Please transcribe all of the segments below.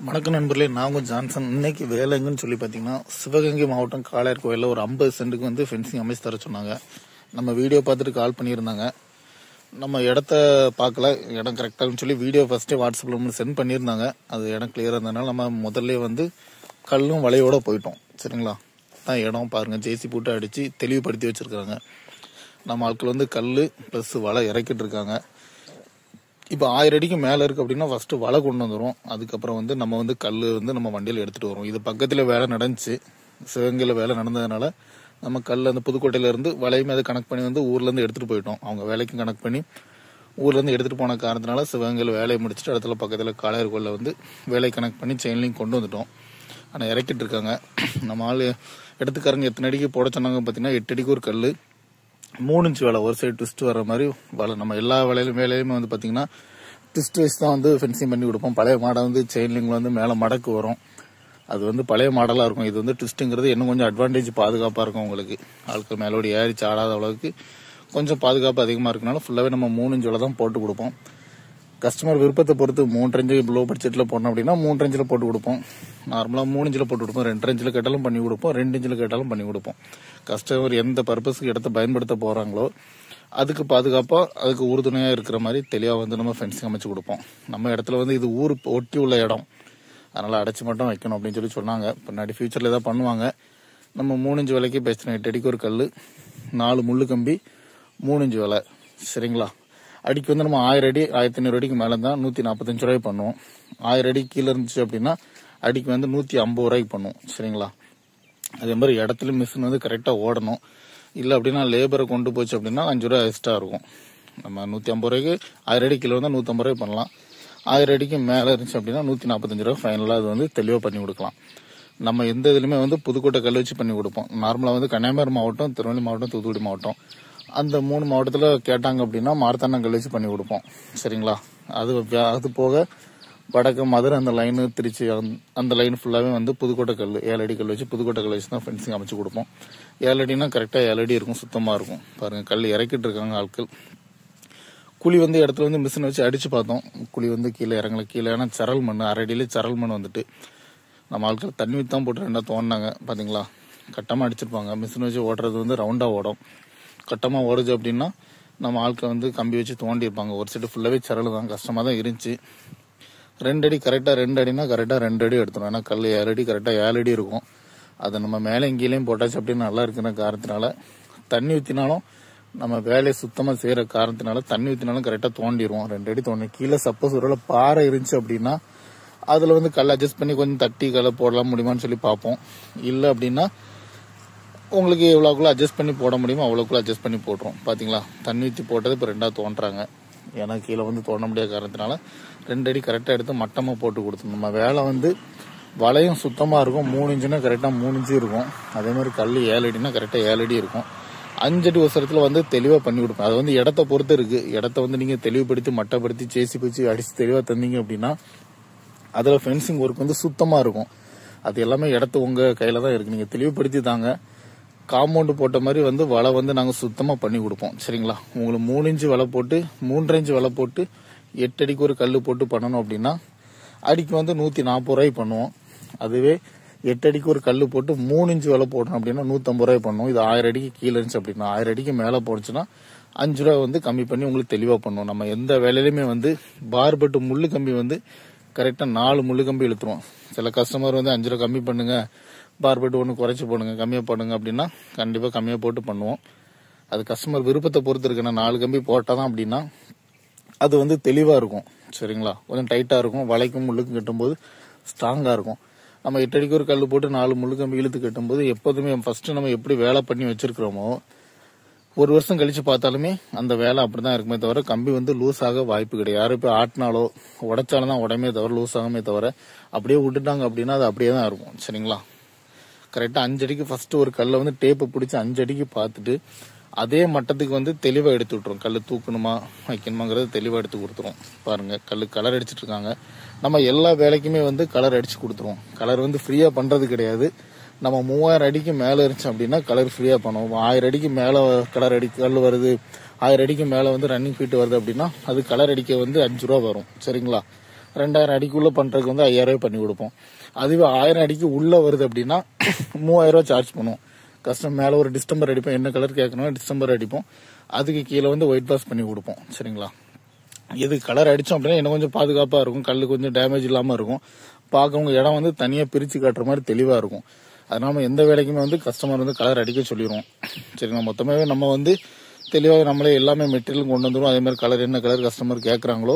வணக்கம் நண்பர்களே, நான் உங்க ஜான்சன். இன்னைக்கு வேலை எங்கன்னு சொல்லி பார்த்தீங்கன்னா, சிவகங்கை மாவட்டம் காளையார் கோயிலில் ஒரு 50 சென்ட்டுக்கு வந்து ஃபென்சிங் அமைச்சு தர சொன்னாங்க. நம்ம வீடியோ பார்த்துட்டு கால் பண்ணியிருந்தாங்க. நம்ம இடத்த பார்க்கல, இடம் கரெக்டாகனு சொல்லி வீடியோ ஃபர்ஸ்டே வாட்ஸ்அப்பில் சென்ட் பண்ணியிருந்தாங்க. அது இடம் கிளியராக இருந்ததுனால நம்ம முதல்ல வந்து கல்லும் வலையோட போயிட்டோம். சரிங்களா? தான் இடம் பாருங்க, ஜேசி போட்டு அடித்து தெளிவுபடுத்தி வச்சிருக்காங்க. நம்ம ஆட்கள் வந்து கல் ப்ளஸ் வலை இறக்கிட்டு இருக்காங்க. இப்போ 1000 அடிக்கு மேலே இருக்குது அப்படின்னா ஃபர்ஸ்ட் வலை கொண்டு வந்துடும். அதுக்கப்புறம் வந்து நம்ம வந்து கல் வந்து நம்ம வண்டியில் எடுத்துகிட்டு வரோம். இது பக்கத்தில் வேலை நடந்துச்சு, சிவகங்கையில் வேலை நடந்ததுனால நம்ம கல் அந்த புதுக்கோட்டையிலேருந்து வலையுமே அதை கனெக்ட் பண்ணி வந்து ஊர்லேருந்து எடுத்துகிட்டு போயிட்டோம். அவங்க வேலைக்கும் கனெக்ட் பண்ணி ஊர்லேருந்து எடுத்துகிட்டு போன காரணத்தினால சிவகங்கையில் வேலையை முடிச்சுட்டு இடத்துல பக்கத்தில் காளையார் கோயிலில் வந்து வேலை கனெக்ட் பண்ணி செயின்லையும் கொண்டு வந்துட்டோம். ஆனால் இறக்கிட்டு இருக்காங்க. நம்ம ஆள் எடுத்துக்காரங்க எத்தனை அடிக்கு போட சொன்னாங்க பார்த்தீங்கன்னா, 8 அடிக்கு ஒரு கல், 3 இன்ச் வேலை, ஒரு சைடு ட்விஸ்ட் வர மாதிரி வலை. நம்ம எல்லா வேலையுமே வந்து பார்த்தீங்கன்னா ட்விஸ்ட் வைஸ் தான் வந்து ஃபென்சிங் பண்ணி கொடுப்போம். பழைய மாடல் வந்து செயின்லிங்கில் வந்து மேலே மடக்கு வரும், அது வந்து பழைய மாடலாக இருக்கும். இது வந்து ட்விஸ்ட்டுங்கிறது இன்னும் கொஞ்சம் அட்வான்டேஜ், பாதுகாப்பாக இருக்கும். உங்களுக்கு ஆட்கள் மேலோடி ஏறி சாடாத அளவுக்கு கொஞ்சம் பாதுகாப்பு அதிகமாக இருக்கனால ஃபுல்லாகவே நம்ம 3 இன்ச் வேலை தான் போட்டு கொடுப்போம். கஸ்டமர் விருப்பத்தை பொறுத்து 3 இன்ச்சு லோ பட்ஜெட்டில் போடணும் அப்படின்னா 3 இன்ச்சில் போட்டு கொடுப்போம். நார்மலாக 3 இன்ச்சில் போட்டு கொடுப்போம். 2 இன்ச்சில் கேட்டாலும் பண்ணி கொடுப்போம், 2 இன்ச்சில் கேட்டாலும் பண்ணி கொடுப்போம். கஸ்டமர் எந்த பர்பஸுக்கு இடத்த பயன்படுத்த போகிறாங்களோ அதுக்கு பாதுகாப்பாக அதுக்கு உறுதுணையாக இருக்கிற மாதிரி தெளிவாக வந்து நம்ம ஃபென்சிங் அமைச்சு கொடுப்போம். நம்ம இடத்துல வந்து இது ஊர் ஒட்டி உள்ள இடம், அதனால் அடைச்சி மட்டும் வைக்கணும் அப்படின்னு சொல்லி சொன்னாங்க. பின்னாடி ஃபியூச்சரில் ஏதாவது பண்ணுவாங்க. நம்ம 3 இன்ச் விலைக்கு பேசுகிறோம். 8 அடிக்கு ஒரு கல், 4 முள்ளு கம்பி, 3 இன்ச் விலை. சரிங்களா? அடிக்கு வந்து நம்ம 1000 அடி 1500 அடிக்கு மேலே தான் 145 ரூபாய்க்கு பண்ணுவோம். 1000 அடி கீழே இருந்துச்சு அப்படின்னா அடிக்கு வந்து 150 ரூபாய்க்கு பண்ணுவோம். சரிங்களா? அதே மாதிரி இடத்துல மிஷின் வந்து கரெக்டாக ஓடணும். இல்லை அப்படின்னா லேபரை கொண்டு போச்சு அப்படின்னா 5 ரூபா எக்ஸ்ட்ரா இருக்கும். நம்ம 150 ரூபாய்க்கு 1000 அடி கிலோ வந்தால் 150 ரூபாய் பண்ணலாம். 1000 அடிக்கு மேலே இருந்துச்சு அப்படின்னா 145 ரூபா ஃபைனலாக அது வந்து தெளிவாக பண்ணி கொடுக்கலாம். நம்ம எந்த இதுலையுமே வந்து புதுக்கோட்டை கல் வச்சு பண்ணி கொடுப்போம். நார்மலாக வந்து கன்னியாகுமரி மாவட்டம், திருநெல்வேலி மாவட்டம், தூத்துக்குடி மாவட்டம், அந்த 3 மாவட்டத்தில் கேட்டாங்க அப்படின்னா மார்த்தாண்டம் கல் வச்சு பண்ணி கொடுப்போம். சரிங்களா? அது போக வடக்கு மதுரை அந்த லைனு, திருச்சி அந்த லைன் ஃபுல்லாகவே வந்து புதுக்கோட்டை கல், 7 அடி கல் வச்சு புதுக்கோட்டை கல் வச்சு தான் ஃபென்சிங் அமைச்சு கொடுப்போம். 7 அடினா கரெக்டாக 7 அடி இருக்கும், சுத்தமாக இருக்கும். பாருங்கள், கல் இறக்கிட்டு இருக்காங்க ஆட்கள். குழி வந்து இடத்துல வந்து மிஷின் வச்சு அடித்து பார்த்தோம். குழி வந்து கீழே இறங்கல. கீழே ஏன்னா சரல் மண், 1/2 அடியிலே சரல் மண் வந்துட்டு நம்ம ஆட்கள் தண்ணி ஊற்றி தான் போட்டு 2 தோண்டினாங்க. பார்த்தீங்களா? கட்டமாக அடிச்சிருப்பாங்க. மிஷின் வச்சு ஓட்டுறது வந்து ரவுண்டாக ஓடும். கட்டமாக ஓடுச்சு அப்படின்னா நம்ம ஆட்கள் வந்து கம்பி வச்சு தோண்டியிருப்பாங்க. ஒரு சைடு ஃபுல்லாகவே சரல் தான், கஷ்டமாக தான் இருந்துச்சு. 2 அடி கரெக்டாக 2 அடினா கரெக்டாக 2 அடி எடுத்துரும். ஏன்னா கல் 7 அடி கரெக்டாக 7 அடி இருக்கும். அதை நம்ம மேலே இங்கேயும் போட்டாச்சு அப்படின்னு நல்லா இருக்கிற காரணத்தினால தண்ணி ஊற்றினாலும் நம்ம வேலையை சுத்தமாக செய்கிற காரணத்தினால தண்ணி ஊற்றினாலும் கரெக்டாக தோண்டிடுவோம். 2 அடி தோண்டி கீழே சப்போஸ் ஒரு பாறை இருந்துச்சு அப்படின்னா அதில் வந்து கல் அட்ஜஸ்ட் பண்ணி கொஞ்சம் தட்டி கல்லை போடலாம் முடியுமான்னு சொல்லி பார்ப்போம். இல்லை அப்படின்னா உங்களுக்கு எவ்வளோக்குள்ள அட்ஜஸ்ட் பண்ணி போட முடியுமோ அவ்வளோக்குள்ள அட்ஜஸ்ட் பண்ணி போட்டுரும். பார்த்தீங்களா? தண்ணி ஊற்றி போட்டது இப்போ 2ஆக தோன்றாங்க. ஏன்னா கீழே வந்து தோண்ட முடியாத காரணத்தினால 2 அடி கரெக்டாக எடுத்து மட்டமாக போட்டு கொடுத்தோம். நம்ம வேலை வந்து வலையும் சுத்தமாக இருக்கும். 3 இன்ச்சுனா கரெக்டாக 3 இன்ச்சு இருக்கும். அதே மாதிரி கல் 7 அடினா கரெக்டாக 7 அடி இருக்கும். 5 அடி அவசரத்தில் வந்து தெளிவாக பண்ணி கொடுப்பேன். அது வந்து இடத்த பொறுத்து இருக்குது. இடத்த வந்து நீங்கள் தெளிவுபடுத்தி மட்டப்படுத்தி சேசி பிடிச்சி அடித்து தெளிவாக தந்தீங்க அப்படின்னா அதில் ஃபென்சிங் ஒர்க் வந்து சுத்தமாக இருக்கும். அது எல்லாமே இடத்த உங்கள் கையில் தான் இருக்குது. நீங்கள் தெளிவுபடுத்தி தாங்க. காம்பவுண்டு போட்ட மாதிரி வந்து வலை வந்து நாங்கள் சுத்தமாக பண்ணி கொடுப்போம். சரிங்களா? உங்களுக்கு 3 இன்ச்சு வலை போட்டு 3.5 இன்ச்சு வலை போட்டு 8 அடிக்கு ஒரு கல் போட்டு பண்ணணும் அப்படின்னா அடிக்கு வந்து 140 ரூபாய்க்கு பண்ணுவோம். அதுவே 8 அடிக்கு ஒரு கல் போட்டு 3 இன்ச்சு வலை போடணும் அப்படின்னா 150 ரூபாய் பண்ணுவோம். இது 1000 அடிக்கு கீழே இருந்துச்சு அப்படின்னா 1000 அடிக்கு மேலே போனுச்சுன்னா 5 ரூபா வந்து கம்மி பண்ணி உங்களுக்கு தெளிவாக பண்ணுவோம். நம்ம எந்த வேலையிலுமே வந்து பார்பட்டு முள்ளு கம்பி வந்து கரெக்டாக 4 முள்ளு கம்பி இழுத்துருவோம். சில கஸ்டமர் வந்து 5 ரூபா கம்மி பண்ணுங்க, பார்பெட் ஒன்று குறைச்சி போடுங்க, கம்மியாக போடுங்க அப்படின்னா கண்டிப்பாக கம்மியாக போட்டு பண்ணுவோம். அது கஸ்டமர் விருப்பத்தை பொறுத்து இருக்குன்னா 4 கம்பி போட்டால் தான் அப்படின்னா அது வந்து தெளிவாக இருக்கும். சரிங்களா? கொஞ்சம் டைட்டாக இருக்கும். வலைக்கும் முள்ளுக்கும் கட்டும்போது ஸ்ட்ராங்காக இருக்கும். நம்ம 8 அடிக்கு ஒரு கல் போட்டு 4 முள்ளு கம்பி இழுத்து கட்டும்போது எப்போதுமே ஃபஸ்ட்டு நம்ம எப்படி வேலை பண்ணி வச்சிருக்கிறோமோ 1 வருஷம் கழிச்சு பார்த்தாலுமே அந்த வேலை அப்படிதான் இருக்குமே தவிர கம்பி வந்து லூஸ் ஆக வாய்ப்பு கிடையாது. யாரும் போய் ஆட்டினாலோ உடைச்சாலும் தான் உடமே தவிர லூஸ் ஆகுமே தவிர அப்படியே விட்டுட்டாங்க அப்படின்னா அது அப்படியே தான் இருக்கும். சரிங்களா? கரெக்டாக 5 அடிக்கு ஃபர்ஸ்ட் ஒரு கல்லை வந்து டேப்பை பிடிச்சி 5 அடிக்கு பார்த்துட்டு அதே மட்டத்துக்கு வந்து தெளிவாக எடுத்து விட்டுரும். கல் தூக்கணுமா வைக்கணுமாங்கிறது தெளிவாக எடுத்து கொடுத்துரும். பாருங்க, கல் கலர் அடிச்சிட்டு இருக்காங்க. நம்ம எல்லா வேலைக்குமே வந்து கலர் அடிச்சு கொடுத்துருவோம். கலர் வந்து ஃப்ரீயாக பண்ணுறது கிடையாது. நம்ம 3000 அடிக்கு மேலே இருந்துச்சு அப்படின்னா கலர் ஃப்ரீயாக பண்ணுவோம். 1000 அடிக்கு மேலே கலர் கல் வருது, 1000 அடிக்கு மேலே வந்து ரன்னிங் ஃபீட் வருது அப்படின்னா அது கலர் அடிக்க வந்து 5 ரூபா வரும். சரிங்களா? 2000 அடிக்குள்ள பண்றதுக்கு வந்து 5000 ரூபாய் பண்ணி கொடுப்போம். அதுவே 1000 அடிக்கு உள்ள வருது அப்படின்னா 3000 ரூபாய் சார்ஜ் பண்ணுவோம். கஸ்டமர் மேல ஒரு டிஸ்டம்பர் அடிப்போம், என்ன கலர் கேட்கணும் டிஸ்டம்பர் அடிப்போம், அதுக்கு கீழே வந்து ஒயிட் வாஷ் பண்ணி கொடுப்போம். சரிங்களா? இது கலர் அடிச்சோம் அப்படின்னா இன்னும் கொஞ்சம் பாதுகாப்பா இருக்கும், கல்லு கொஞ்சம் டேமேஜ் இல்லாம இருக்கும், பார்க்கவங்க இடம் வந்து தனியா பிரிச்சு காட்டுற மாதிரி தெளிவா இருக்கும். அதனால எந்த வேலைக்குமே வந்து கஸ்டமர் வந்து கலர் அடிக்க சொல்லிடுவோம். சரிங்களா? மொத்தமாவே நம்ம வந்து தெளிவாக நம்மளே எல்லாமே மெட்டீரியல் கொண்டு வந்துடும். அதே மாதிரி கலர் என்ன கலர் கஸ்டமர் கேட்கறாங்களோ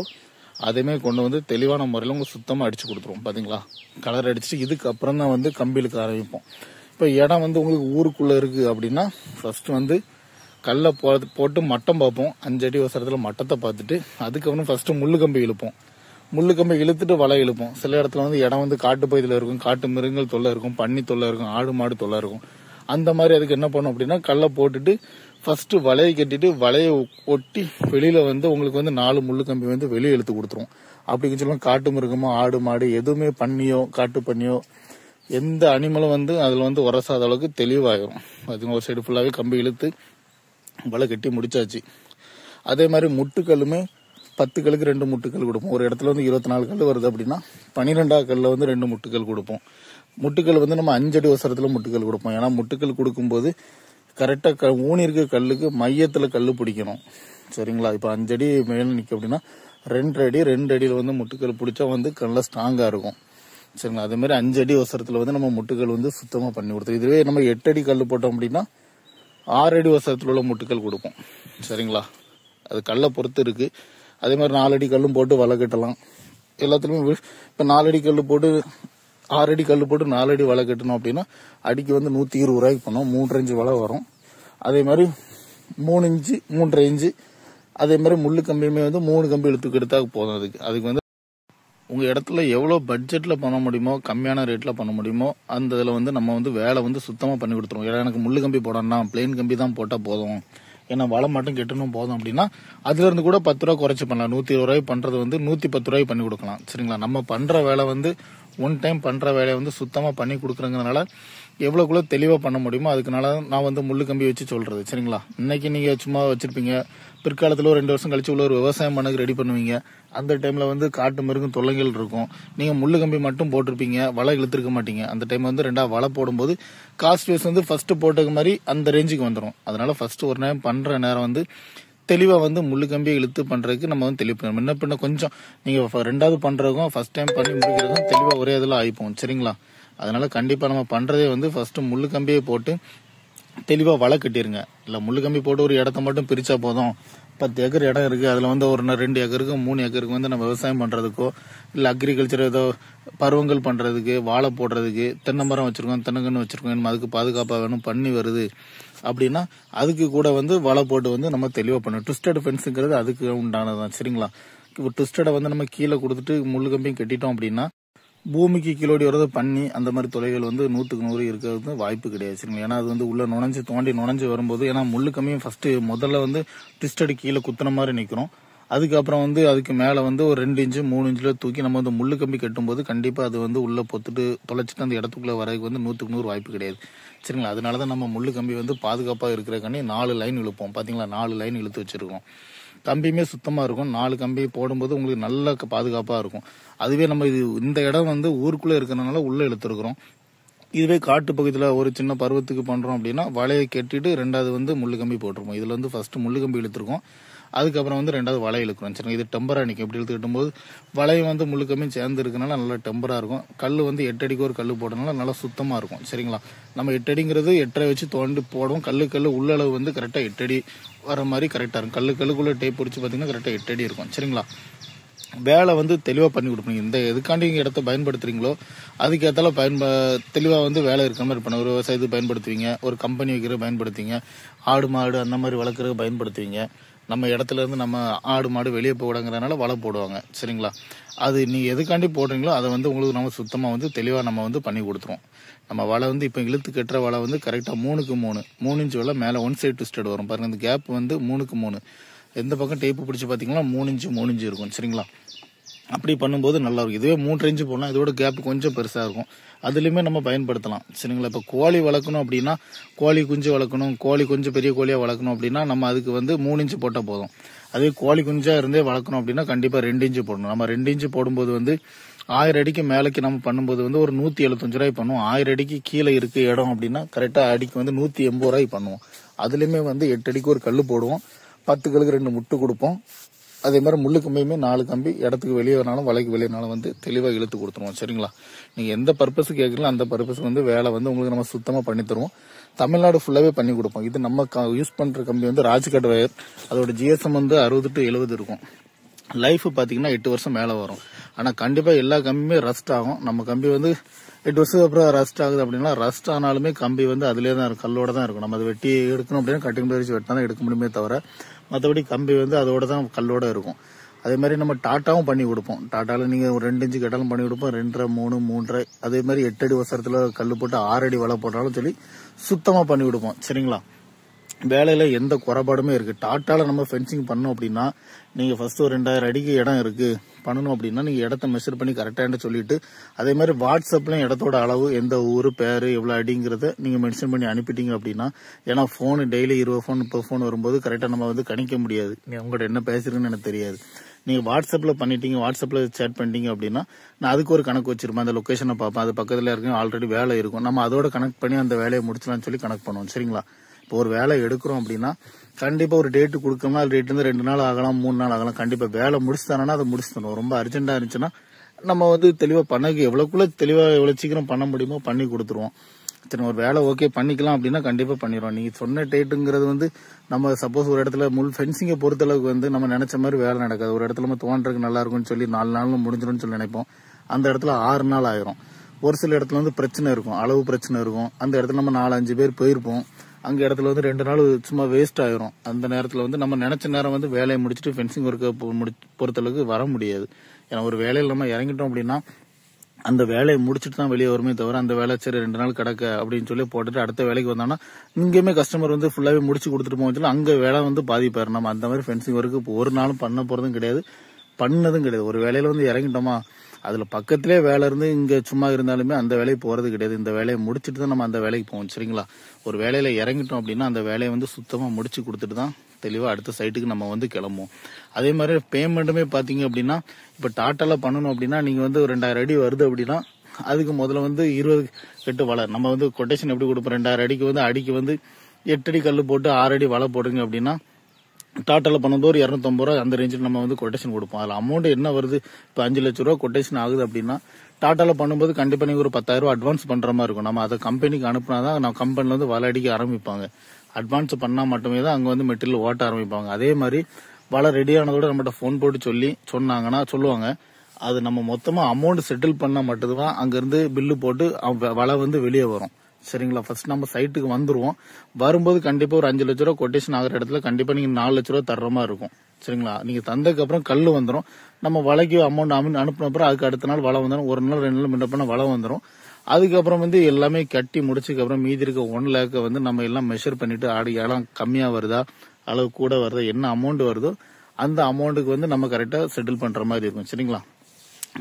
அதேமாதிரி கொண்டு வந்து தெளிவான முறையில் உங்களுக்கு சுத்தமாக அடிச்சு கொடுத்துருவோம். பாத்தீங்களா? கலர் அடிச்சுட்டு இதுக்கு அப்புறம் தான் வந்து கம்பிலுக்கு ஆரம்பிப்போம். இப்போ இடம் வந்து உங்களுக்கு ஊருக்குள்ள இருக்கு அப்படின்னா ஃபர்ஸ்ட் வந்து கல்லை போட்டு மட்டம் பார்ப்போம். 5 அடி அவசரத்தில் மட்டத்தை பார்த்துட்டு அதுக்கப்புறம் ஃபர்ஸ்ட் முள்ளு கம்பி இழுப்போம். முள்ளு கம்பி இழுத்துட்டு வலை இழுப்போம். சில இடத்துல வந்து இடம் வந்து காட்டு பகுதியில் இருக்கும், காட்டு மிருகங்கள் தொல்லை இருக்கும், பன்னி தொல்லை இருக்கும், ஆடு மாடு தொல்லை இருக்கும். அந்த மாதிரி அதுக்கு என்ன பண்ணும் அப்படின்னா கல்லை போட்டுட்டு ஃபர்ஸ்ட் வலையை கட்டிட்டு வலையை ஒட்டி வெளியில வந்து உங்களுக்கு வந்து 4 முள்ளு கம்பி வந்து வெளியே இழுத்து கொடுத்துரும். அப்படி சொல்லுவோம் காட்டு மிருகமோ ஆடு மாடு எதுவுமே பண்ணியோ காட்டு பண்ணியோ எந்த அனிமலும் வந்து அதுல வந்து உரசாத அளவுக்கு தெளிவாயிரும். அது ஒரு சைடு ஃபுல்லாவே கம்பி இழுத்து வலை கட்டி முடிச்சாச்சு. அதே மாதிரி முட்டுக்கல்லுமே 10 கல்லுக்கு 2 முட்டுக்கல் கொடுப்போம். ஒரு இடத்துல வந்து 24 கல் வருது அப்படின்னா 12ஆவது கல்ல வந்து 2 முட்டுக்கல் கொடுப்போம். முட்டுக்கல் வந்து நம்ம 5 அடி உசரத்துல முட்டுக்கல் கொடுப்போம். ஏன்னா முட்டுக்கல் கொடுக்கும்போது கரெக்டா ஊனி இருக்க கல்லுக்கு மையத்துல கல்லு பிடிக்கணும். சரிங்களா? இப்ப 5 அடி மேல நிக்க அப்படின்னா 2 அடியில வந்து முட்டுக்கல் பிடிச்சா வந்து நல்லா ஸ்ட்ராங்கா இருக்கும். சரிங்களா? அதே மாதிரி 5 அடி உசரத்துல வந்து நம்ம முட்டுக்கல் வந்து சுத்தமா பண்ணி கொடுத்தோம். இதுவே நம்ம 8 அடி கல்லு போட்டோம் அப்படின்னா 6 அடி உசரத்துல உள்ள முட்டுக்கல் கொடுப்போம். சரிங்களா? அது கல்லை பொறுத்து இருக்கு. அதே மாதிரி 4 அடி கல்லும் போட்டு வலை கட்டலாம். எல்லாத்துலயுமே இப்ப 4 அடி கல்லு போட்டு 6 அடி கல்லு போட்டு 4 அடி வலை கட்டணும் அப்படின்னா அடிக்கு வந்து 120 ரூபாய்க்கு பண்ணோம். 3 இன்ச்சு வலை வரும். அதே மாதிரி 3 இன்ச்சு 3.5 இன்ச்சு அதே மாதிரி முள்ளு கம்பியுமே வந்து 3 கம்பி இழுத்துக்கு எடுத்தா போதும். அதுக்கு வந்து உங்க இடத்துல எவ்வளவு பட்ஜெட்ல பண்ண முடியுமோ கம்மியான ரேட்ல பண்ண முடியுமோ அந்த இதுல வந்து நம்ம வந்து வேலை வந்து சுத்தமா பண்ணி கொடுத்துருவோம். ஏன்னா எனக்கு முள்ளு கம்பி போடணும்னா பிளெயின் கம்பி தான் போட்டா போதும், ஏன்னா வலை மட்டும் கெட்டணும் போதும் அப்படின்னா அதுல இருந்து கூட 10 ரூபா குறைச்சு பண்ணலாம். 120 ரூபாய் பண்றது வந்து 110 ரூபாய் பண்ணி கொடுக்கலாம். சரிங்களா? நம்ம பண்ற வேலை வந்து ஒன் டைம் பண்ற வேலையை வந்து சுத்தமா பண்ணி கொடுக்குறதுனால எவ்வளவுக்குள்ள தெளிவா பண்ண முடியுமோ அதுக்குனால நான் வந்து முள்ளு கம்பி வச்சு சொல்றது. சரிங்களா? இன்னைக்கு நீங்க சும்மா வச்சிருப்பீங்க, பிற்காலத்துல ஒரு 2 வருஷம் கழிச்சு உள்ள ஒரு விவசாயம் பண்ணக்கு ரெடி பண்ணுவீங்க. அந்த டைம்ல வந்து காட்டு மிருகம் தொல்லைகள் இருக்கும். நீங்க முள்ளு கம்பி மட்டும் போட்டிருப்பீங்க, வலை இழுத்துருக்க மாட்டீங்க. அந்த டைம் வந்து 2 வலை போடும்போது காஸ்ட் வைஸ் வந்து ஃபர்ஸ்ட் போட்டது மாதிரி அந்த ரேஞ்சுக்கு வந்துடும். அதனால ஃபர்ஸ்ட் ஒரு நேரம் பண்ற நேரம் வந்து தெளிவா வந்து முள்ளு கம்பியை இழுத்து பண்றதுக்கு நம்ம வந்து தெளிவு முன்ன பின்ன கொஞ்சம் நீங்க 2வது பண்றதுக்கும் ஃபர்ஸ்ட் டைம் பண்ணி முடிக்கிறதுக்கும் தெளிவா ஒரே இதுல ஆயிப்போம். சரிங்களா? அதனால கண்டிப்பா நம்ம பண்றதே வந்து ஃபர்ஸ்ட் முள்ளு கம்பியை போட்டு தெளிவா வலை கட்டிருங்க. இல்ல முள்ளு கம்பி போட்டு ஒரு இடத்த மட்டும் பிரிச்சா போதும், 10 ஏக்கர் இடம் இருக்கு, அதுல வந்து ஒரு 2 ஏக்கருக்கு 3 ஏக்கருக்கு வந்து நம்ம விவசாயம் பண்றதுக்கோ இல்ல அக்ரிகல்ச்சர் ஏதோ பருவங்கள் பண்றதுக்கு வாழை போடுறதுக்கு தென்னை மரம் வச்சிருக்கோம், தென்னங்கன்று வச்சிருக்கோம், அதுக்கு பாதுகாப்பா வேணும் பண்ணி வருது அப்படின்னா அதுக்கு கூட வந்து வலை போட்டு வந்து நம்ம தெளிவா பண்ணணும். ட்விஸ்டட் ஃபென்ஸுங்கிறது அதுக்கு உண்டானதான். சரிங்களா? ட்விஸ்டடை வந்து நம்ம கீழே கொடுத்துட்டு முள்ளு கம்பியும் கட்டிட்டோம் அப்படின்னா பூமிக்கு கீழோடி வரது பண்ணி அந்த மாதிரி தொலைகள் வந்து 100க்கு 100 இருக்கிறது வாய்ப்பு கிடையாது. சரிங்களா? ஏன்னா அது வந்து உள்ள நுழைஞ்சு வரும்போது ஏன்னா முள்ளு கம்பியும் ஃபர்ஸ்ட் முதல்ல வந்து ட்விஸ்டட் கீழே குத்துன மாதிரி நிக்கிறோம். அதுக்கப்புறம் வந்து அதுக்கு மேல வந்து ஒரு 2 இன்ச்சு 3 இன்ச்சுல தூக்கி நம்ம வந்து முள்ளு கம்பி கட்டும்போது கண்டிப்பா அது வந்து உள்ள பொத்துட்டு தொலைச்சிட்டு அந்த இடத்துக்குள்ள வரதுக்கு வந்து 100க்கு 100 வாய்ப்பு கிடையாது. சரிங்களா? அதனாலதான் நம்ம முள்ளு கம்பி வந்து பாதுகாப்பா இருக்கிறக்காண்டி 4 லைன் இழுப்போம். பாத்தீங்களா? 4 லைன் இழுத்து வச்சிருக்கோம். கம்பியுமே சுத்தமா இருக்கும். 4 கம்பி போடும்போது உங்களுக்கு நல்ல பாதுகாப்பா இருக்கும். அதுவே நம்ம இந்த இடம் வந்து ஊருக்குள்ள இருக்கிறதுனால உள்ள இழுத்துருக்கிறோம். இதுவே காட்டு பகுதியில ஒரு சின்ன பருவத்துக்கு பண்றோம் அப்படின்னா வலையை கட்டிட்டு 2வது வந்து முள்ளு கம்பி போட்டிருப்போம். இதுல வந்து ஃபர்ஸ்ட் முள்ளு கம்பி இழுத்துருக்கோம், அதுக்கப்புறம் வந்து 2வது வலை இழுக்கிறோம். சரி, இது டெம்பரா நிற்கும். எப்படி இழுத்து கட்டும்போது வலையை வந்து முள்ளு கம்பியும் சேர்ந்து இருக்கனால நல்லா டெம்பரா இருக்கும். கல் வந்து 8 அடிக்கு ஒரு கல் போட்டனால நல்லா சுத்தமா இருக்கும். சரிங்களா? நம்ம 8 அடிங்கிறது 8.5 வச்சு தோண்டி போடுவோம். கல்லு உள்ளளவு வந்து கரெக்டா 8 அடி வர மாதிரி கரெக்டா இருக்கும். கல்லுக்குள்ள டேப் பிடிச்சி பாத்தீங்கன்னா கரெக்டா 8 அடி இருக்கும். சரிங்களா? வேலை வந்து தெளிவா பண்ணி கொடுப்பீங்க. இந்த எதுக்காண்டி இடத்த பயன்படுத்துறீங்களோ அதுக்கேத்தால தெளிவா வந்து வேலை இருக்கிற மாதிரி பண்ண. ஒரு விவசாயத்துக்கு பயன்படுத்துவீங்க, ஒரு கம்பெனி வைக்கிறது பயன்படுத்துவீங்க, ஆடு மாடு அந்த மாதிரி வளர்க்கறது பயன்படுத்துவீங்க. நம்ம இடத்துல இருந்து நம்ம ஆடு மாடு வெளியே போடாங்கிறதுனால வலை போடுவாங்க. சரிங்களா? அது நீங்க எதுக்காண்டி போடுறீங்களோ அதை வந்து உங்களுக்கு நம்ம சுத்தமா வந்து தெளிவா நம்ம வந்து பண்ணி கொடுத்துருவோம். நம்ம வலை வந்து இப்ப இழுத்து கட்டுற வலை வந்து கரெக்டா 3க்கு 3 இன்ச்சு வலை மேல ஒன் சைடு ட்விஸ்டட் வரும் பாருங்க. இந்த கேப் வந்து 3க்கு 3 எந்த பக்கம் டேப்பு பிடிச்சி பாத்தீங்கன்னா 3 இன்ச்சு இருக்கும். சரிங்களா? அப்படி பண்ணும்போது நல்லா இருக்கும். இதுவே 3 இன்ச்சு போடலாம், இதோட கேப் கொஞ்சம் பெருசா இருக்கும். அதுலயுமே நம்ம பயன்படுத்தலாம் சரிங்களா. இப்ப கோழி வளர்க்கணும் அப்படின்னா, கோழி குஞ்சு வளர்க்கணும், கோழி கொஞ்சம் பெரிய கோழியா வளர்க்கணும் அப்படின்னா நம்ம அதுக்கு வந்து 3 இன்ச்சு போட்டா போதும். அதே கோழி குஞ்சா இருந்தே வளர்க்கணும் அப்படின்னா கண்டிப்பா 2 இன்ச்சு போடணும். நம்ம 2 இன்ச்சு போடும்போது வந்து 1000 அடிக்கு மேலக்கு நம்ம பண்ணும்போது வந்து ஒரு 175 ரூபாய் பண்ணுவோம். 1000 அடிக்கு கீழே இருக்கு இடம் அப்படின்னா கரெக்டா அடிக்கு வந்து 180 ரூபாய் பண்ணுவோம். அதுலயுமே வந்து 8 அடிக்கு ஒரு கல்லு போடுவோம், 10 கல்லுக்கு 2 முட்டு கொடுப்போம். அதே மாதிரி முள்ளு கம்பியுமே 4 கம்பி இடத்துக்கு வெளியே வேணாலும் வலைக்கு வெளியேனாலும் வந்து தெளிவா இழுத்து கொடுத்துருவோம் சரிங்களா. நீங்க எந்த பர்பஸ் கேட்கறீங்களோ அந்த பர்பஸ் வந்து வேலை வந்து உங்களுக்கு நம்ம சுத்தமா பண்ணி தருவோம். தமிழ்நாடு ஃபுல்லாவே பண்ணி கொடுப்போம். இது நம்ம யூஸ் பண்ற கம்பி வந்து ராஜ்கட் வயர். அதோட ஜிஎஸ்எம் வந்து 60 to 70 இருக்கும். லைஃப் பாத்தீங்கன்னா 8 வருஷம் மேல வரும். ஆனா கண்டிப்பா எல்லா கம்பியுமே ரஸ்ட் ஆகும். நம்ம கம்பி வந்து 8 வருஷத்துக்கு அப்புறம் ரஸ்ட் ஆகுது அப்படின்னா, ரஸ்ட் ஆனாலுமே கம்பி வந்து அதுலயே தான் இருக்கும், கல்லோட தான் இருக்கும். நம்ம அதை வெட்டி எடுக்கணும் அப்படின்னா கட்டிங் பிரிச்சு வெட்டினா தான் எடுக்க முடியுமே தவிர, மற்றபடி கம்பி வந்து அதோட தான் கல்லோட இருக்கும். அதே மாதிரி நம்ம டாட்டாவும் பண்ணி கொடுப்போம். டாட்டால நீங்க ஒரு 2 இன்ச்சு கட்டாலும் பண்ணி கொடுப்போம், 2.5, 3, 3.5. அதே மாதிரி 8 அடி வசரத்துல கல்லு போட்டு 6 அடி வலை போட்டாலும் சொல்லி சுத்தமா பண்ணி கொடுப்போம் சரிங்களா. வேலையில எந்த குறைபாடுமே இருக்கு. டாட்டால நம்ம ஃபென்சிங் பண்ணோம் அப்படின்னா, நீங்க ஃபர்ஸ்ட் ஒரு 2000 அடிக்கு இடம் இருக்கு பண்ணணும் அப்படின்னா நீங்க இடத்த மெஷர் பண்ணி கரெக்டான்னு சொல்லிட்டு, அதே மாதிரி வாட்ஸ்அப்லயும் இடத்தோட அளவு, எந்த ஊரு, பேரு, எவ்வளவு அடிங்கிறத நீங்க மென்ஷன் பண்ணி அனுப்பிட்டீங்க அப்படின்னா, ஏன்னா போன் டெய்லி 20 போன் 30 போன் வரும்போது கரெக்டா நம்ம வந்து கணிக்க முடியாது. நீங்க உங்கள்கிட்ட என்ன பேசுறீங்கன்னு எனக்கு தெரியாது. நீங்க வாட்ஸ்அப்ல பண்ணிட்டீங்க, வாட்ஸ்அப்ல சேட் பண்ணிட்டீங்க அப்படின்னா நான் அதுக்கு ஒரு கணக்கு வச்சிருப்பேன். அந்த லொகேஷனை பார்ப்பேன், அது பக்கத்துல இருக்கு, ஆல்ரெடி வேலை இருக்கும், நம்ம அதோட கனெக்ட் பண்ணி அந்த வேலையை முடிச்சலாம்னு சொல்லி கனெக்ட் பண்ணுவோம் சரிங்களா. இப்போ ஒரு வேலை எடுக்கிறோம் அப்படின்னா கண்டிப்பா ஒரு டேட்டு கொடுக்கணும்னா அது டேட் வந்து 2 நாள் ஆகலாம், 3 நாள் ஆகலாம். கண்டிப்பா வேலை முடிச்சு தரேன்னா அதை முடிச்சு தரணும். ரொம்ப அர்ஜென்டா இருந்துச்சுன்னா நம்ம வந்து தெளிவா எவ்வளவுக்குள்ள தெளிவா எவ்வளவு சீக்கிரம் பண்ண முடியுமோ பண்ணி கொடுத்துருவோம். சரி, ஒரு வேலை ஓகே பண்ணிக்கலாம் அப்படின்னா கண்டிப்பா பண்ணிடுவோம். நீங்க சொன்ன டேட்டுங்கிறது வந்து நம்ம சப்போஸ் ஒரு இடத்துல முள் ஃபென்சிங்கை பொறுத்தளவுக்கு வந்து நம்ம நினைச்ச மாதிரி வேலை நடக்காது. ஒரு இடத்துல நம்ம தோன்றதுக்கு நல்லா இருக்கும்னு சொல்லி 4 நாள் முடிஞ்சிடும்னு சொல்லி நினைப்போம். அந்த இடத்துல 6 நாள் ஆயிரும். ஒரு சில இடத்துல வந்து பிரச்சனை இருக்கும், அளவு பிரச்சனை இருக்கும். அந்த இடத்துல நம்ம 4-5 பேர் போயிருப்போம். அங்க இடத்துல வந்து 2 நாள் சும்மா வேஸ்ட் ஆயிரும். அந்த நேரத்துல வந்து நம்ம நினைச்ச நேரம் வந்து வேலையை முடிச்சுட்டு ஃபென்சிங் ஒர்க்கை பொறுத்தளவுக்கு வர முடியாது. ஏன்னா ஒரு வேலையில் நம்ம இறங்கிட்டோம் அப்படின்னா அந்த வேலையை முடிச்சுட்டு தான் வெளியே வருமே தவிர, அந்த வேலை சரி 2 நாள் கிடக்க அப்படின்னு சொல்லி போட்டுட்டு அடுத்த வேலைக்கு வந்தோம்னா இங்கேயுமே கஸ்டமர் வந்து ஃபுல்லாவே முடிச்சு கொடுத்துட்டு போவோம், அங்க வேலை வந்து பாதிப்பாரு. நம்ம அந்த மாதிரி ஃபென்சிங் ஒர்க்கு ஒரு நாளும் பண்ண போறதும் கிடையாது, பண்ணதும் கிடையாது. ஒரு வேலையில வந்து இறங்கிட்டோமா அதுல பக்கத்திலே வேலை இருந்து இங்க சும்மா இருந்தாலுமே அந்த வேலையை போறது கிடையாது. இந்த வேலையை முடிச்சுட்டு தான் நம்ம அந்த வேலைக்கு போவோம் சரிங்களா. ஒரு வேலையில இறங்கிட்டோம் அப்படின்னா அந்த வேலையை வந்து சுத்தமா முடிச்சு கொடுத்துட்டு தான் தெளிவா அடுத்த சைட்டுக்கு நம்ம வந்து கிளம்புவோம். அதே மாதிரி பேமெண்ட்டுமே பாத்தீங்க அப்படின்னா, இப்ப டாட்டால பண்ணணும் அப்படின்னா நீங்க வந்து 2000 அடி வருது அப்படின்னா அதுக்கு முதல்ல வந்து 20 கட்டு வலை நம்ம வந்து கொட்டேஷன் எப்படி கொடுப்போம். 2000 அடிக்கு வந்து 8 அடி கல்லு போட்டு 6 அடி வலை போடுங்க அப்படின்னா டாட்டால பண்ணும்போது ஒரு 250 ரூபா அந்த ரேஞ்சில் நம்ம வந்து கொட்டேஷன் கொடுப்போம். அதில் அமௌண்ட் என்ன வருது, இப்போ 5 லட்ச ரூபா கொட்டேஷன் ஆகுது அப்படின்னா டாட்டால பண்ணும்போது கண்டிப்பா நீங்க ஒரு 10,000 ரூபா அட்வான்ஸ் பண்ற மாதிரி இருக்கும். நம்ம அதை கம்பெனிக்கு அனுப்புனாதான் நம்ம கம்பெனில வந்து வலை அடிக்க ஆரம்பிப்பாங்க. அட்வான்ஸ் பண்ணா மட்டுமே தான் அங்க வந்து மெட்டீரியல் ஓட்ட ஆரம்பிப்பாங்க. அதே மாதிரி வலை ரெடி ஆனதோட நம்மகிட்ட போன் போட்டு சொல்லுவாங்க. அது நம்ம மொத்தமா அமௌண்ட் செட்டில் பண்ணா மட்டும்தான் அங்க இருந்து பில்லு போட்டு வலை வந்து வெளியே வரும் சரிங்களா. ஃபர்ஸ்ட் நம்ம சைட்டுக்கு வந்துருவோம். வரும்போது கண்டிப்பா ஒரு 5 லட்ச ரூபா கொட்டேஷன் ஆகிற இடத்துல கண்டிப்பா நீங்க 4 லட்ச ரூபா தர்ற மாதிரி இருக்கும் சரிங்களா. நீங்க தந்ததுக்கு அப்புறம் கல்லு வந்துடும். நம்ம வலைக்கு அமௌண்ட் அனுப்பின அப்புறம் அதுக்கு அடுத்த நாள் வலை வந்துடும். ஒரு நாள் 2 நாள் முன்ன பண்ண வலை வந்துடும். அதுக்கப்புறம் வந்து எல்லாமே கட்டி முடிச்சதுக்கு அப்புறம் மீதி இருக்க 1 லேக்கை வந்து நம்ம எல்லாம் மெஷர் பண்ணிட்டு இடம் கம்மியா வருதா, அளவு கூட வருதா, என்ன அமௌண்ட் வருதோ அந்த அமௌண்ட்டுக்கு வந்து நம்ம கரெக்டா செட்டில் பண்ற மாதிரி இருக்கும் சரிங்களா.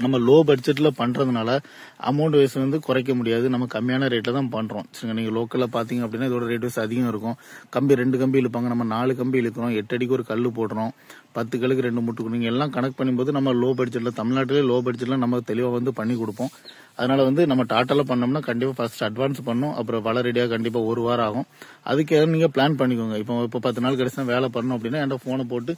நம்ம லோ பட்ஜெட்ல பண்றதுனால அமௌண்ட் வைஸ் வந்து குறைக்க முடியாது. நம்ம கம்மியான ரேட்ல தான் பண்றோம் சரிங்க. நீங்க லோக்கல்ல பாத்தீங்க அப்படின்னா இதோட ரேட் வைஸ் அதிகம் இருக்கும். கம்பி 2 கம்பி இழுப்பாங்க, நம்ம 4 கம்பி இழுக்கிறோம், 8 அடிக்கு ஒரு கல்லு போடுறோம், 10 கல்லுக்கு 2 முட்டு. நீங்க எல்லாம் கனெக்ட் பண்ணும்போது நம்ம லோ பட்ஜெட்ல தமிழ்நாட்டிலே லோ பட்ஜெட்ல நம்ம தெளிவா வந்து பண்ணி கொடுப்போம். அதனால வந்து நம்ம டாட்டால பண்ணோம்னா கண்டிப்பா ஃபர்ஸ்ட் அட்வான்ஸ் பண்ணும், அப்புறம் வலை ரெடியா கண்டிப்பா 1 வாரம் ஆகும். அதுக்கு நீங்க பிளான் பண்ணிக்கோங்க. இப்போ 10 நாள் கழிச்சு வேலை பண்ணணும் அப்படின்னா என்கிட்ட போனை போட்டு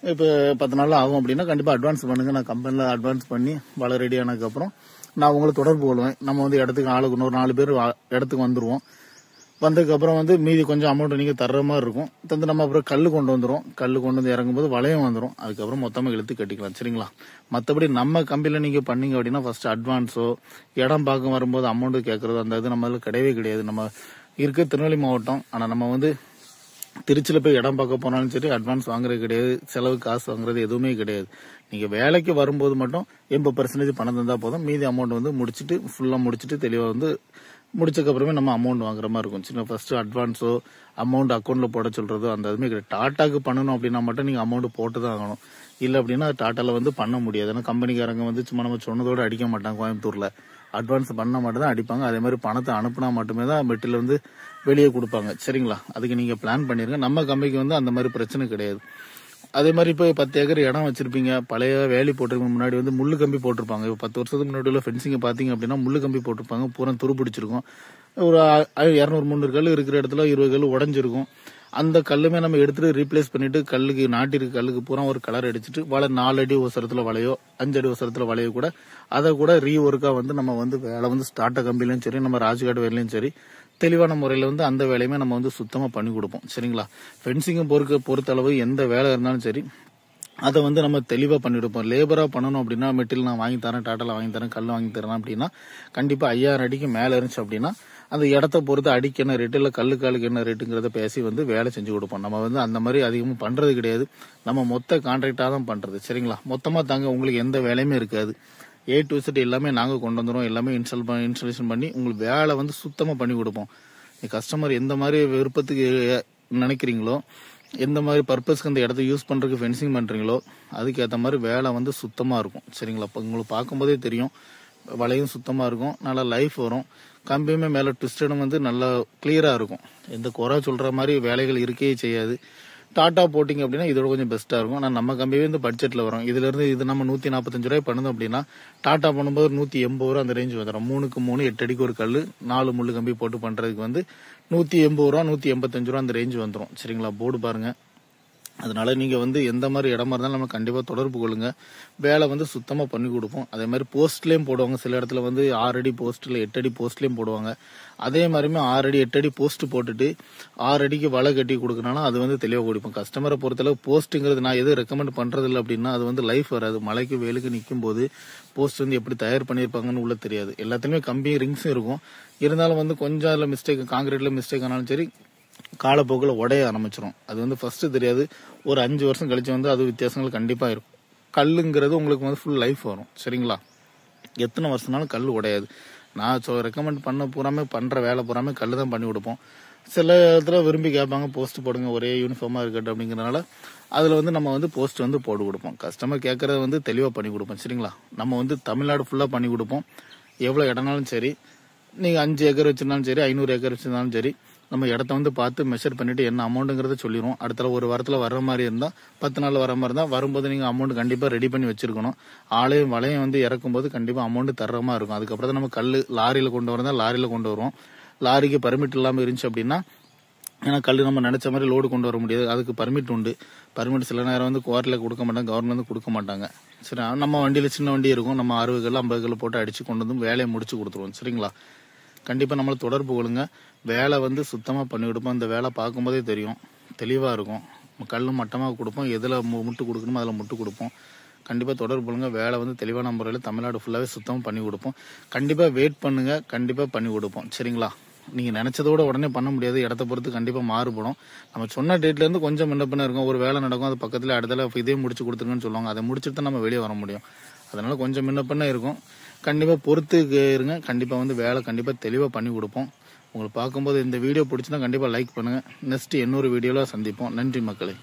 இப்போ 10 நாள் ஆகும் அப்படின்னா கண்டிப்பா அட்வான்ஸ் பண்ணுங்க. நான் கம்பெனில அட்வான்ஸ் பண்ணி வலை ரெடி ஆனதுக்கு அப்புறம் நான் உங்களை தொடர்பு கொள்வேன். நம்ம வந்து இடத்துக்கு ஆளுக்கு 4 பேர் இடத்துக்கு வந்துருவோம். வந்ததுக்கு அப்புறம் வந்து மீதி கொஞ்சம் அமௌண்ட் நீங்க தர்ற மாதிரி இருக்கும். தந்து நம்ம அப்புறம் கல்லு கொண்டு வந்து இறங்கும்போது வளையம் வந்துடும். அதுக்கப்புறம் மொத்தமா இழுத்து கட்டிக்கலாம் சரிங்களா. மற்றபடி நம்ம கம்பெனில நீங்க பண்ணீங்க அப்படின்னா ஃபர்ஸ்ட் அட்வான்ஸோ இடம் பார்க்க வரும்போது அமௌண்ட் கேட்கறதோ அந்த இது நம்மளால கிடையவே கிடையாது. நம்ம இருக்க திருநெல்வேலி மாவட்டம், ஆனா நம்ம வந்து திருச்சியில போய் இடம் பார்க்க போனாலும் சரி அட்வான்ஸ் வாங்குறது கிடையாது, செலவு காசு வாங்குறது எதுவுமே கிடையாது. நீங்க வேலைக்கு வரும்போது மட்டும் 80% பணம் தந்தா போதும். மீதி அமௌண்ட் வந்து ஃபுல்லா முடிச்சுட்டு தெளிவா வந்து முடிச்சதுக்கு அப்புறமே நம்ம அமௌண்ட் வாங்குற மாதிரி இருக்கும். சின்ன ஃபர்ஸ்ட் அட்வான்ஸோ அமௌண்ட் அக்கௌண்ட்ல போட சொல்றதோ அந்த எதுவுமே கிடையாது. டாட்டாக்கு பண்ணணும் அப்படின்னா மட்டும் நீங்க அமௌண்ட் போட்டு தான் ஆகணும். இல்லை அப்படின்னா டாட்டால வந்து பண்ண முடியாது. ஏன்னா கம்பெனிக்காரங்க வந்து சும்மா நம்ம சொன்னதோட அடிக்க மாட்டாங்க. கோயம்புத்தூர்ல அட்வான்ஸ் பண்ண மட்டும் தான் அடிப்பாங்க. அதே மாதிரி பணத்தை அனுப்புனா மட்டுமே தான் மெட்டீரியல் வந்து வெளியே கொடுப்பாங்க. சரிங்களா? அதுக்கு நீங்க பிளான் பண்ணிருங்க. நம்ம கம்பெனிக்கு வந்து அந்த மாதிரி பிரச்சனை கிடையாது. அதே மாதிரி இப்போ 10 ஏக்கர் இடம் வச்சிருப்பீங்க, பழைய வேலி போட்டிருக்க முன்னாடி வந்து முள்ளு கம்பி போட்டிருப்பாங்க. இப்போ 10 வருஷத்துக்கு முன்னாடி உள்ள ஃபென்சிங்க பாத்தீங்க அப்படின்னா முள்ளு கம்பி போட்டிருப்பாங்க, பூரா துரு பிடிச்சிருக்கும். ஒரு 200-300 கல் இருக்கிற இடத்துல 20 கல் உடஞ்சிருக்கும். அந்த கல்லுமே நம்ம எடுத்துட்டு ரீப்ளேஸ் பண்ணிட்டு கல்லுக்கு நாட்டிருக்க கல்லுக்கு பூரா ஒரு கலர் அடிச்சுட்டு வலை 4 அடி ஒசரத்துல வளையோ 5 அடி ஒசரத்துல வளையோ கூட அதை கூட ரீஒர்க்கா வந்து நம்ம வந்து வேலை வந்து ஸ்டார்ட் கம்பிலையும் சரி, நம்ம ராஜ்காட் வேலையும் சரி, தெளிவான முறையில வந்து அந்த வேலையுமே நம்ம வந்து சுத்தமா பண்ணி கொடுப்போம். சரிங்களா? ஃபென்சிங்க பொறுத்த அளவு எந்த வேலை இருந்தாலும் சரி அதை வந்து நம்ம தெளிவா பண்ணி கொடுப்போம். லேபரா பண்ணணும் அப்படின்னா மெட்டீரியல் நான் வாங்கி தரேன், டாட்டால வாங்கி தரேன், கல் வாங்கி தரேன் அப்படின்னா கண்டிப்பா 5000 அடிக்கு மேல இருந்துச்சு அப்படின்னா அந்த இடத்த பொறுத்து அடிக்கு என்ன ரேட்டு இல்ல கல்லுக்கு என்ன ரேட்டுங்கிறத பேசி வந்து வேலை செஞ்சு கொடுப்போம். நம்ம வந்து அந்த மாதிரி அதிகமாக பண்றது கிடையாது. நம்ம மொத்த கான்ட்ராக்டா தான் பண்றது. சரிங்களா? மொத்தமா தாங்க, உங்களுக்கு எந்த வேலையுமே இருக்காது. A to Z எல்லாமே நாங்க கொண்டு வந்துடும். எல்லாமே இன்ஸ்டாலேஷன் பண்ணி உங்களுக்கு வேலை வந்து சுத்தமா பண்ணி கொடுப்போம். கஸ்டமர் எந்த மாதிரி விருப்பத்துக்கு நினைக்கிறீங்களோ, எந்த மாதிரி பர்பஸ்க்கு அந்த இடத்த யூஸ் பண்றதுக்கு ஃபென்சிங் பண்றீங்களோ அதுக்கேற்ற மாதிரி வேலை வந்து சுத்தமா இருக்கும். சரிங்களா? இப்போ உங்களுக்கு பார்க்கும்போதே தெரியும், வலையும் சுத்தமா இருக்கும், நல்லா லைஃப் வரும். கம்பியுமே மேல ட்விஸ்டடும் வந்து நல்லா கிளியரா இருக்கும். எந்த குறை சொல்ற மாதிரி வேலைகள் இருக்கே செய்யாது. டாட்டா போட்டிங்க அப்படின்னா இதோட கொஞ்சம் பெஸ்டா இருக்கும். ஆனால் நம்ம கம்பியே இந்த பட்ஜெட்ல வரும். இதுல இருந்து இது நம்ம 145 ரூபாய் பண்ணணும் அப்படின்னா டாட்டா பண்ணும்போது 180 ரூபா அந்த ரேஞ்ச் வந்துடும். 3க்கு 3 8 அடிக்கு ஒரு கல் 4 முள்ளு கம்பி போட்டு பண்றதுக்கு வந்து 180 ரூபா 185 ரூபா அந்த ரேஞ்ச் வந்துடும். சரிங்களா? போர்டு பாருங்க. அதனால நீங்க வந்து எந்த மாதிரி இடமா இருந்தாலும் நம்ம கண்டிப்பா தொடர்பு கொள்ளுங்க. வேலை வந்து சுத்தமா பண்ணி கொடுப்போம். அதே மாதிரி போஸ்ட்லயும் போடுவாங்க. சில இடத்துல வந்து 6 அடி போஸ்ட்ல 8 அடி போஸ்ட்லயும் போடுவாங்க. அதே மாதிரியுமே 6 அடி 8 அடி போஸ்ட் போட்டுட்டு 6 அடிக்கு வலை கட்டி கொடுக்கறனால அது வந்து தெளிவா கொடுப்போம். கஸ்டமரை பொறுத்தளவு போஸ்ட்டுங்கிறது நான் எதுவும் ரெக்கமெண்ட் பண்றது இல்லை அப்படின்னா அது வந்து லைஃப் வராது. மழைக்கு வெயிலுக்கு நிற்கும் போது போஸ்ட் வந்து எப்படி தயார் பண்ணியிருப்பாங்கன்னு உள்ள தெரியாது. எல்லாத்துலயுமே கம்பி ரிங்ஸும் இருக்கும். இருந்தாலும் வந்து கொஞ்சம் அதுல மிஸ்டேக், காங்கிரீட்ல மிஸ்டேக் ஆனாலும் சரி காலப்போக்கில் உடைய ஆரம்பிச்சிடும். அது வந்து ஃபர்ஸ்ட் தெரியாது. ஒரு 5 வருஷம் கழிச்சு வந்து அது வித்தியாசங்கள் கண்டிப்பா இருக்கும். கல்லுங்கிறது உங்களுக்கு வந்து ஃபுல் லைஃப் வரும். சரிங்களா? எத்தனை வருஷம்னாலும் கல் உடையாது. நான் ரெக்கமெண்ட் பண்ண பூராமே பண்ற வேலை பூராமே கல் தான் பண்ணி கொடுப்போம். சில இடத்துல விரும்பி கேட்பாங்க போஸ்ட் போடுங்க ஒரே யூனிஃபார்மா இருக்கட்டும் அப்படிங்கறதுனால அதுல வந்து நம்ம வந்து போஸ்ட் வந்து போட்டு கொடுப்போம். கஸ்டமர் கேட்கறத வந்து தெளிவா பண்ணி கொடுப்போம். சரிங்களா? நம்ம வந்து தமிழ்நாடு ஃபுல்லா பண்ணி கொடுப்போம். எவ்வளவு இடம்னாலும் சரி, நீங்க 5 ஏக்கர் வச்சிருந்தாலும் சரி, 500 ஏக்கர் வச்சிருந்தாலும் சரி, நம்ம இடத்த வந்து பார்த்து மெஷர் பண்ணிட்டு என்ன அமௌண்ட்ங்கிறத சொல்லிடுவோம். அடுத்த ஒரு வாரத்தில் வர்ற மாதிரி இருந்தா 10 நாள் வர மாதிரி இருந்தா வரும்போது நீங்க அமௌண்ட் கண்டிப்பா ரெடி பண்ணி வச்சிருக்கணும். ஆளையும் வலையும் வந்து இறக்கும் போது கண்டிப்பா அமௌண்ட் தர்ற மாதிரி இருக்கும். அதுக்கப்புறம் தான் நம்ம கல் லாரியில கொண்டு வரதா லாரியில கொண்டு வருவோம். லாரிக்கு பர்மிட் இல்லாம இருந்துச்சு அப்படின்னா, ஏன்னா கல் நம்ம நினைச்ச மாதிரி லோடு கொண்டு வர முடியாது. அதுக்கு பர்மிட் உண்டு. பர்மிட் சில நேரம் வந்து குவாரில கொடுக்க மாட்டாங்க, கவர்மெண்ட் வந்து கொடுக்க மாட்டாங்க. சரி, நம்ம வண்டியில சின்ன வண்டி இருக்கும், நம்ம 60 கல் 50 கல் போட்டு அடிச்சு கொண்டு வந்து வேலையை முடிச்சு கொடுத்துருவோம். சரிங்களா? கண்டிப்பா நம்மள தொடர்பு கொள்ளுங்க. வேலை வந்து சுத்தமா பண்ணி கொடுப்போம். இந்த வேலை பார்க்கும்போதே தெரியும், தெளிவா இருக்கும். கல்லு மட்டமாக கொடுப்போம். எதுல முட்டு கொடுக்கணுமோ அதில் முட்டு கொடுப்போம். கண்டிப்பா தொடர்பு கொள்ளுங்க. வேலை வந்து தெளிவான முறையில் தமிழ்நாடு ஃபுல்லாவே சுத்தமா பண்ணி கொடுப்போம். கண்டிப்பா வெயிட் பண்ணுங்க, கண்டிப்பா பண்ணி கொடுப்போம். சரிங்களா? நீங்க நினைச்சதோட உடனே பண்ண முடியாது. இடத்த பொறுத்து கண்டிப்பா மாறுபடும். நம்ம சொன்ன டேட்ல இருந்து கொஞ்சம் முன்ன பின்ன இருக்கும். ஒரு வேலை நடக்கும், அது பக்கத்துல அடுத்தல இதே முடிச்சு கொடுத்துருங்கன்னு சொல்லுவாங்க. அதை முடிச்சுட்டு தான் நம்ம வெளியே வர முடியும். அதனால கொஞ்சம் முன்ன பின்ன இருக்கும். கண்டிப்பா பொறுத்து இருங்க. கண்டிப்பா வந்து வேலை கண்டிப்பா தெளிவா பண்ணி கொடுப்போம். உங்களுக்கு பார்க்கும்போது இந்த வீடியோ பிடிச்சுன்னா கண்டிப்பா லைக் பண்ணுங்க. நெக்ஸ்ட் இன்னொரு வீடியோல சந்திப்போம். நன்றி மக்களே.